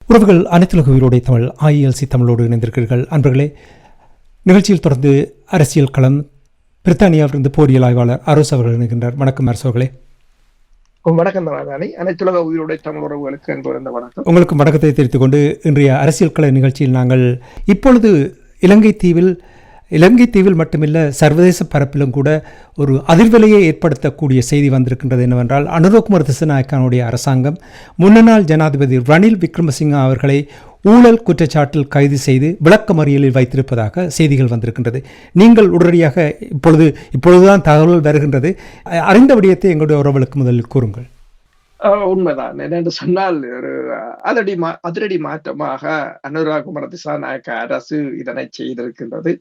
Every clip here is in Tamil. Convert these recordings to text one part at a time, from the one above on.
உறவுகள் அனைத்துலக உயிரோடை தமிழ் IELC தமிழோடு இணைந்திருக்கிறீர்கள். அன்பர்களே, நிகழ்ச்சியில் தொடர்ந்து அரசியல் களம் பிரித்தானியாவிலிருந்து போரியல் ஆய்வாளர் அரோஸ் அவர்கள் இணைகின்றார். வணக்கம் அரசு அவர்களே. வணக்கம் தானே. அனைத்துலக உயிரோடை தமிழ் உறவுகளுக்கு அன்பு வணக்கம். உங்களுக்கு வணக்கத்தை தெரிவித்துக் கொண்டு இன்றைய அரசியல் கள நிகழ்ச்சியில் நாங்கள் இப்பொழுது இலங்கை தீவில் மட்டுமில்ல சர்வதேச பரப்பிலும் கூட ஒரு அதிர்வலையை ஏற்படுத்தக்கூடிய செய்தி வந்திருக்கின்றது. என்னவென்றால், அனுரகுமார திசாநாயக்காவுடைய அரசாங்கம் முன்னாள் ஜனாதிபதி ரணில் விக்ரமசிங்க அவர்களை ஊழல் குற்றச்சாட்டில் கைது செய்து விளக்கமறியலில் வைத்திருப்பதாக செய்திகள் வந்திருக்கின்றது. நீங்கள் உடனடியாக இப்பொழுதுதான் தகவல் வருகின்றது. அறிந்த விடயத்தை எங்களுடைய உறவுகளுக்கு முதலில் கூறுங்கள். உண்மைதான். என்னென்று சொன்னால், ஒரு அதிரடி மாற்றமாக அனுரகுமார திசாநாயக்க அரசு இதனை செய்திருக்கின்றது.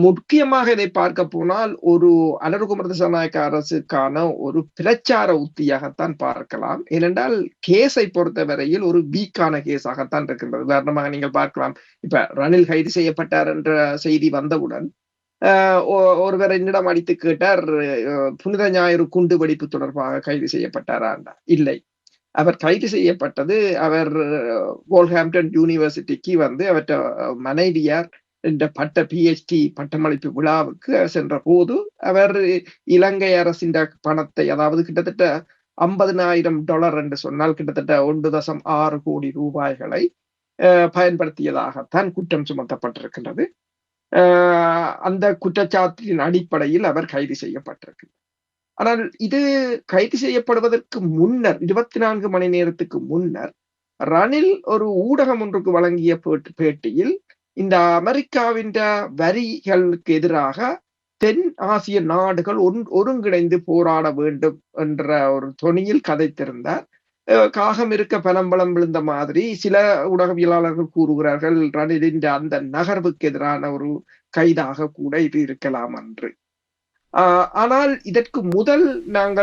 முக்கியமாக இதை பார்க்க போனால் ஒரு அனுரகுமார திசாநாயக்க அரசுக்கான ஒரு பிரச்சார உத்தியாகத்தான் பார்க்கலாம். ஏனென்றால் கேஸை பொறுத்தவரையில் ஒரு வீக்கான கேஸாகத்தான் இருக்கின்றது. உதாரணமாக நீங்கள் பார்க்கலாம், இப்ப ரணில் கைது செய்யப்பட்டார் என்ற செய்தி வந்தவுடன் ஒருவர் என்னிடம் அடித்து கேட்டார், புனித ஞாயிறு குண்டு வெடிப்பு தொடர்பாக கைது செய்யப்பட்டாரா? இல்லை, அவர் கைது செய்யப்பட்டது அவர் வோல்ஹாம்ப்டன் யூனிவர்சிட்டிக்கு அவர் மனைவியார் என்ற PhD பட்டமளிப்பு விழாவுக்கு சென்ற போது அவர் இலங்கை அரசின் பணத்தை, அதாவது கிட்டத்தட்ட $50,000 என்று சொன்னால் கிட்டத்தட்ட 1.6 கோடி ரூபாய்களை பயன்படுத்தியதாகத்தான் குற்றம் சுமத்தப்பட்டிருக்கின்றது. அந்த குற்றச்சாட்டின் அடிப்படையில் அவர் கைது செய்யப்பட்டிருக்கிறார். ஆனால் இது கைது செய்யப்படுவதற்கு முன்னர் 24 மணி நேரத்துக்கு முன்னர் ரணில் ஒரு ஊடகம் ஒன்றுக்கு வழங்கிய பேட்டியில் இந்த அமெரிக்காவின் வரிகளுக்கு எதிராக தென் ஆசிய நாடுகள் ஒருங்கிணைந்து போராட வேண்டும் என்ற ஒரு தொனியில் கதைத்திருந்தார். காகம் இருக்க பலம்பலம் விழுந்த மாதிரி சில ஊடகவியலாளர்கள் கூறுகிறார்கள், ரணிலின் அந்த நகர்வுக்கு எதிரான ஒரு கைதாக கூட இது இருக்கலாம் என்று. ஆனால் இதற்கு முதல் நான்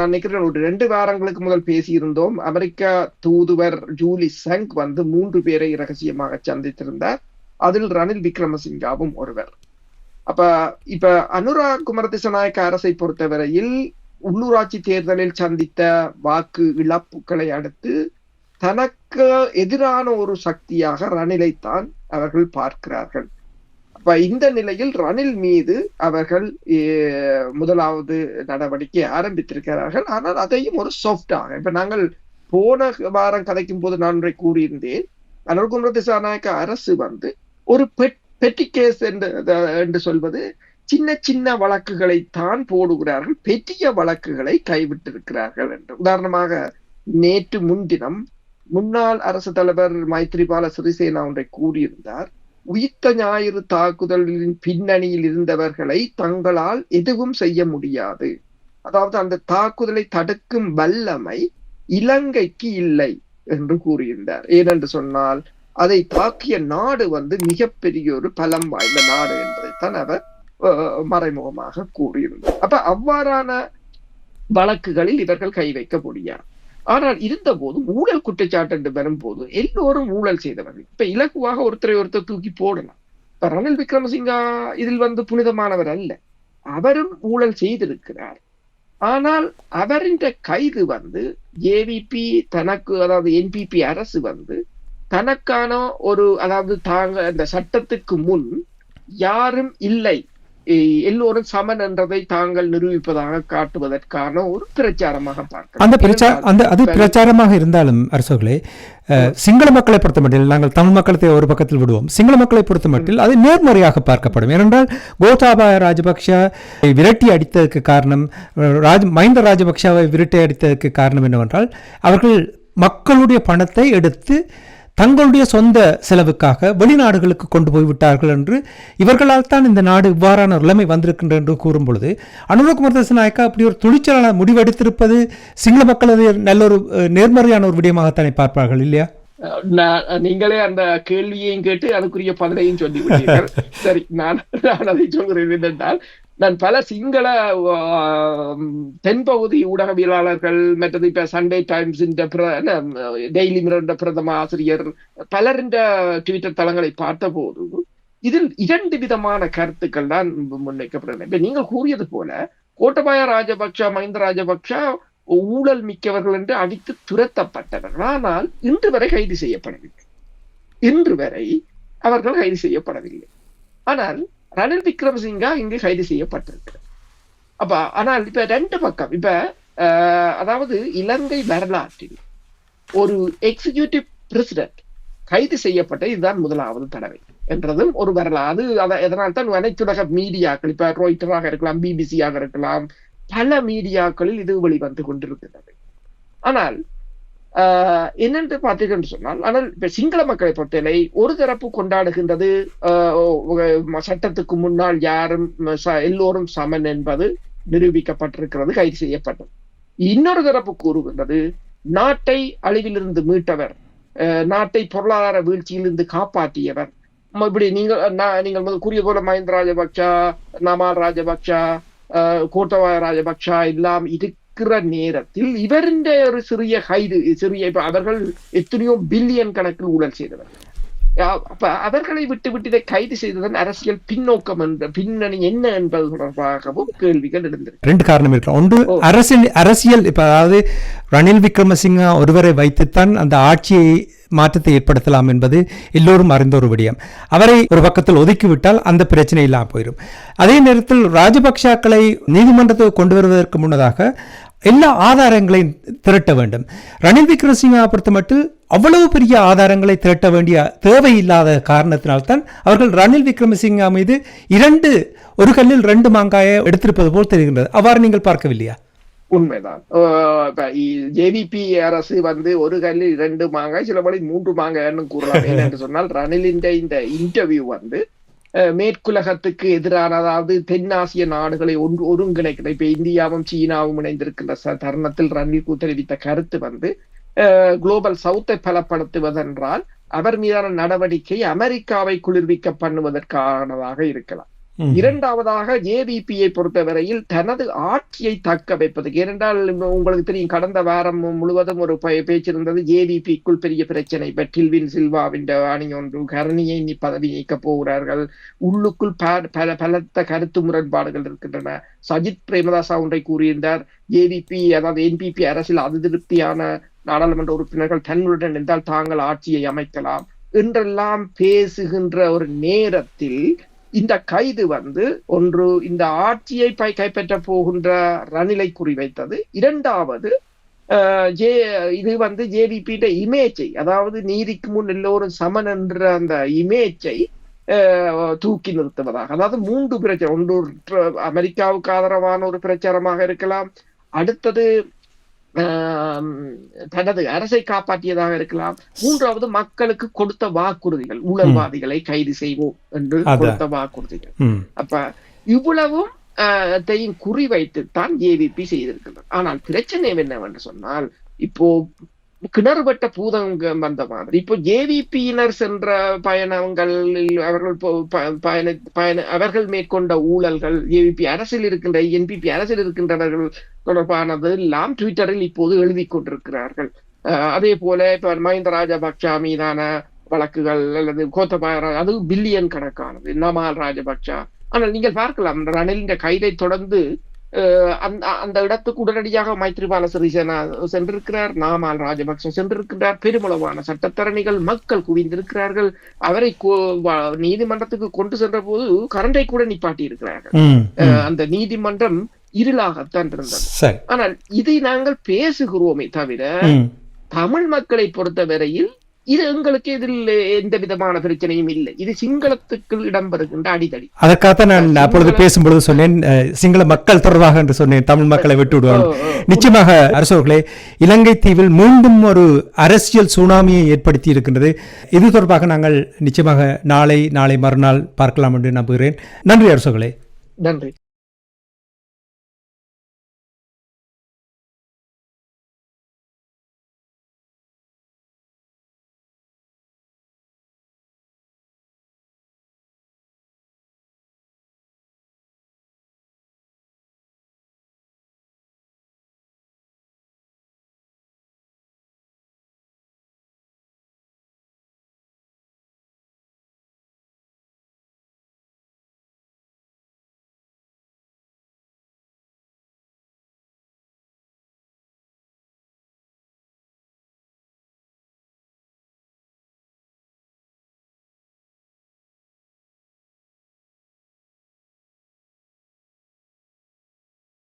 நினைக்கிறேன் ஒரு 2 வாரங்களுக்கு முதல் பேசியிருந்தோம். அமெரிக்க தூதுவர் ஜூலி சங் 3 பேரை இரகசியமாக சந்தித்திருந்தார். அதில் ரணில் விக்ரமசிங்காவும் ஒருவர். இப்ப அனுரகுமார திசாநாயக்க அரசை பொறுத்தவரையில் உள்ளூராட்சி தேர்தலில் சந்தித்த வாக்கு இழப்புகளை அடுத்து தனக்கு எதிரான ஒரு சக்தியாக ரணிலைத்தான் அவர்கள் பார்க்கிறார்கள். இந்த நிலையில் ரணில் மீது அவர்கள் முதலாவது நடவடிக்கை ஆரம்பித்திருக்கிறார்கள். ஆனால் அதையும் ஒரு சாஃப்டாக, இப்ப நாங்கள் போன வாரம் கதைக்கும் போது நான் கூறியிருந்தேன், அனுரகுமார திசாநாயக்க அரசு ஒரு பெட்டி கேஸ் என்று சொல்வது சின்ன சின்ன வழக்குகளை தான் போடுகிறார்கள், பெரிய வழக்குகளை கைவிட்டிருக்கிறார்கள் என்று. உதாரணமாக நேற்று முன்தினம் முன்னாள் அரசு தலைவர் மைத்ரிபால சிறிசேனா ஒன்றை கூறியிருந்தார். உயிர்த்த ஞாயிறு தாக்குதலின் பின்னணியில் இருந்தவர்களை தங்களால் எதுவும் செய்ய முடியாது, அதாவது அந்த தாக்குதலை தடுக்கும் வல்லமை இலங்கைக்கு இல்லை என்று கூறியிருந்தார். ஏனென்று சொன்னால், அதை தாக்கிய நாடு மிகப்பெரிய ஒரு பலம் வாய்ந்த நாடு என்பதைத்தான் அவர் மறைமுகமாக கூறியிருந்தார். அவ்வாறான வழக்குகளில் இவர்கள் கை வைக்க முடியாது. ஆனால் இருந்த போது ஊழல் குற்றச்சாட்டு என்று வரும்போது எல்லோரும் ஊழல் செய்தவர்கள். இப்ப இலகுவாக ஒருத்தரை தூக்கி போடலாம். இப்ப ரணில் விக்ரமசிங்கா இதில் புனிதமானவர் அல்ல, அவரும் ஊழல் செய்திருக்கிறார். ஆனால் அவரின் கைது JVP தனக்கு, அதாவது NPP அரசு தனக்கான ஒரு, அதாவது அந்த சட்டத்துக்கு முன் யாரும் இல்லை, எல்லோரும் சமன் என்றதை தாங்கள் நிரூபிப்பதாக காட்டுவதற்கான ஒரு பிரச்சாரமாக பார்க்கிறோம். அது பிரச்சாரமாக இருந்தாலும் அரசுகளே, சிங்கள மக்களை பொறுத்த மட்டில், நாங்கள் தமிழ் மக்களை ஒரு பக்கத்தில் விடுவோம், சிங்கள மக்களை பொறுத்த மட்டில் அது நேர்மறையாக பார்க்கப்படும். ஏனென்றால் கோட்டாபாய ராஜபக்ஷ விரட்டி அடித்ததற்கு காரணம், மஹிந்த ராஜபக்ஷவை விரட்டி அடித்ததற்கு காரணம் என்னவென்றால், அவர்கள் மக்களுடைய பணத்தை எடுத்து தங்களுடைய சொந்த செலவுக்காக வெளிநாடுகளுக்கு கொண்டு போய்விட்டார்கள் என்று, இவர்களால் தான் இந்த நாடு இவ்வாறான நிலைமை வந்திருக்கின்ற என்று கூறும் பொழுது, அனுரகுமார திசாநாயக்கா அப்படி ஒரு துணிச்சலான முடிவெடுத்திருப்பது சிங்கள மக்களது நல்ல ஒரு நேர்மறையான ஒரு விடயமாகத்தானே பார்ப்பார்கள், இல்லையா? நீங்களே அந்த கேள்வியையும் கேட்டு அதுக்குரிய பதிலையும் சொல்லிவிட்டீர்கள். சரி, நான் அதை சொல்கிறேன். என்னென்றால், நான் பல சிங்கள தென்பகுதி ஊடகவியலாளர்கள், மற்றது இப்ப சண்டே டைம்ஸ், டெய்லி மிரர் பிரதம ஆசிரியர் பலரின் ட்விட்டர் தளங்களை பார்த்த போது இதில் 2 விதமான கருத்துக்கள் தான் முன்வைக்கப்படுகின்றன. இப்ப நீங்கள் கூறியது போல கோட்டாபய ராஜபக்ஷ, மஹிந்த ராஜபக்ஷ ஊழல் மிக்கவர்கள் என்று அடித்து துரத்தப்பட்டவர்கள். ஆனால் இன்று வரை கைது செய்யப்படவில்லை. இன்று வரை அவர்கள் கைது செய்யப்படவில்லை. ஆனால் ரணில் விக்ரமசிங்கா இங்கு கைது செய்யப்பட்டிருக்கிறார். ஆனால் இப்ப ரெண்டு பக்கம் இப்ப அதாவது இலங்கை வரலாற்றில் ஒரு எக்ஸிகியூட்டிவ் பிரசிடென்ட் கைது செய்யப்பட்ட இதுதான் முதலாவது தடவை என்றதும் ஒரு வரலாறு. அதனால் தான் அனைத்துலக மீடியாக்கள், இப்ப ராய்ட்டராக இருக்கலாம், பிபிசியாக இருக்கலாம், பல மீடியாக்களில் இது வெளிவந்து கொண்டிருக்கிறது. ஆனால் என்னென்று பார்த்தீங்கன்னு சொன்னால், ஆனால் இப்ப சிங்கள மக்களை பொறுத்தவரை ஒரு தரப்பு கொண்டாடுகின்றது சட்டத்துக்கு முன்னால் யாரும் எல்லோரும் சமன் என்பது நிரூபிக்கப்பட்டிருக்கிறது, கைது செய்யப்பட்டது. இன்னொரு தரப்பு கூறுகின்றது நாட்டை அழிவிலிருந்து மீட்டவர், நாட்டை பொருளாதார வீழ்ச்சியிலிருந்து காப்பாற்றியவர். இப்படி நீங்கள் கூறிய போல மஹிந்த ராஜபக்சா, நமால் ராஜபக்சா, கோட்டபாய ராஜபக்சா எல்லாம் இருக்கிற நேரத்தில் இவருடைய ஒரு சிறிய கைது, இப்ப அவர்கள் எத்தனையோ பில்லியன் கணக்கில் ஊழல் செய்தவர். அப்ப அவர்களை விட்டு இதை கைது செய்ததன் அரசியல் பின்னோக்கம் என்ற பின்னணி என்ன என்பது தொடர்பாகவும் கேள்விகள் எழுந்தது. ரெண்டு காரணம் இருக்கலாம். ஒன்று அரசியல், இப்ப அதாவது ரணில் விக்ரமசிங்கா ஒருவரை வைத்துத்தான் அந்த ஆட்சியை மாற்றத்தை ஏற்படுத்தலாம் என்பது எல்லோரும் அறிந்த ஒரு விடயம். அவரை ஒரு பக்கத்தில் ஒதுக்கிவிட்டால் அந்த பிரச்சனை இல்லாமல் போயிடும். அதே நேரத்தில் ராஜபக்சாக்களை நீதிமன்றத்துக்கு கொண்டு வருவதற்கு முன்னதாக எல்லா ஆதாரங்களையும் திரட்ட வேண்டும். ரணில் விக்ரமசிங்கா பொறுத்தமட்டில் அவ்வளவு பெரிய ஆதாரங்களை திரட்ட வேண்டிய தேவையில்லாத காரணத்தினால்தான் அவர்கள் ரணில் விக்ரமசிங்கா மீது ஒரு கல்லில் 2 மாங்காயை எடுத்திருப்பது போல் தெரிகின்றது. அவ்வாறு நீங்கள் பார்க்கவில்லையா? உண்மைதான். ஜேவிபி அரசு ஒரு கல்லில் 2 மாங்காய், சில படி 3 மாங்காய்னு கூறலாம். என்று சொன்னால் ரணிலின் இந்த இன்டர்வியூ மேற்குலகத்துக்கு எதிரான, அதாவது தென்னாசிய நாடுகளை ஒருங்கிணைக்கிற, இப்ப இந்தியாவும் சீனாவும் இணைந்திருக்கின்ற தருணத்தில் ரணில் தெரிவித்த கருத்து குளோபல் சவுத்தை பலப்படுத்துவதென்றால் அவர் மீதான நடவடிக்கை அமெரிக்காவை குளிர்விக்க பண்ணுவதற்கானதாக இருக்கலாம். இரண்டாவதாக ஜேவிபியை பொறுத்தவரையில் தனது ஆட்சியை தக்க வைப்பதற்கு, ஏனென்றால் உங்களுக்கு தெரியும் கடந்த வாரம் முழுவதும் ஒரு பேச்சு இருந்தது, ஜேவிபிக்குள் பெரிய பிரச்சனை, டில்வின் சில்வாவின் அணி ஒன்று கரணியை பதவி நீக்க போகிறார்கள், உள்ளுக்குள் பலத்த கருத்து முரண்பாடுகள் இருக்கின்றன. சஜித் பிரேமதாசா ஒன்றை கூறியிருந்தார், ஜேவிபி அதாவது என்பிபி அரசில் அதிருப்தியான நாடாளுமன்ற உறுப்பினர்கள் தன்னுடன் இருந்தால் தாங்கள் ஆட்சியை அமைக்கலாம் என்றெல்லாம் பேசுகின்ற ஒரு நேரத்தில் இந்த கைது ஒன்று இந்த ஆட்சியை கைப்பற்ற போகின்ற ரணிலை குறிவைத்தது. இரண்டாவது இது ஜேவிபி இமேஜை, அதாவது நீதிக்கு முன் எல்லோரும் சமன் என்ற அந்த இமேஜை தூக்கி நிறுத்துவதாக. அதாவது 3 பிரச்சனை, ஒன்று அமெரிக்காவுக்கு ஆதரவான ஒரு பிரச்சாரமாக இருக்கலாம், அடுத்தது தனது அரசை காப்பாற்றியதாக இருக்கலாம், மூன்றாவது மக்களுக்கு கொடுத்த வாக்குறுதிகள், ஊழல்வாதிகளை கைது செய்வோம் என்று கொடுத்த வாக்குறுதிகள். அப்ப இவ்வளவும் குறிவைத்துத்தான் ஜேவிபி செய்திருக்கிறது. ஆனால் பிரச்சனை என்னவென்று சொன்னால், இப்போ கிணறுபட்ட பூதங்கம் வந்த மாதிரி இப்போ ஜேவிபியினர் சென்ற பயணங்களில் அவர்கள் மேற்கொண்ட ஊழல்கள், ஜேவிபி அரசில் இருக்கின்ற என்பிபி அரசில் இருக்கின்றவர்கள் தொடர்பானது எல்லாம் ட்விட்டரில் இப்போது எழுதி கொண்டிருக்கிறார்கள். அதே போல இப்ப மஹிந்த ராஜபக்சா மீதான வழக்குகள் அல்லது கோத்தபாய, அது பில்லியன் கணக்கானது, நமால் ராஜபக்சா. ஆனால் நீங்கள் பார்க்கலாம் ரணிலின் கைதை தொடர்ந்து அந்த இடத்துக்கு உடனடியாக மைத்ரிபால சிறிசேனா சென்றிருக்கிறார், நாமல் ராஜபக்ச சென்றிருக்கிறார், பெருமளவான சட்டத்தரணிகள் மக்கள் குவிந்திருக்கிறார்கள். அவரை நீதிமன்றத்துக்கு கொண்டு சென்ற போது கரண்டை கூட நிப்பாட்டி இருக்கிறார்கள். அந்த நீதிமன்றம் இருளாகத்தான் இருந்தது. ஆனால் இதை நாங்கள் பேசுகிறோமே தவிர தமிழ் மக்களை பொறுத்தவரையில் இது எங்களுக்கு இதில் எந்த விதமான பிரச்சனையும் இல்லை. இது சிங்களத்துக்குள் இடம்பெறுகின்ற அடிதடி. அதற்காக நான் அப்பொழுது பேசும்பொழுது சொன்னேன், சிங்கள மக்கள் தொடர்பாக என்று சொன்னேன், தமிழ் மக்களை விட்டு விடுவாங்க. நிச்சயமாக அரசர்களே, இலங்கை தீவில் மீண்டும் ஒரு அரசியல் சுனாமியை ஏற்படுத்தி இருக்கின்றது. இது தொடர்பாக நாங்கள் நிச்சயமாக நாளை மறுநாள் பார்க்கலாம் என்று நம்புகிறேன். நன்றி அரசர்களே. நன்றி.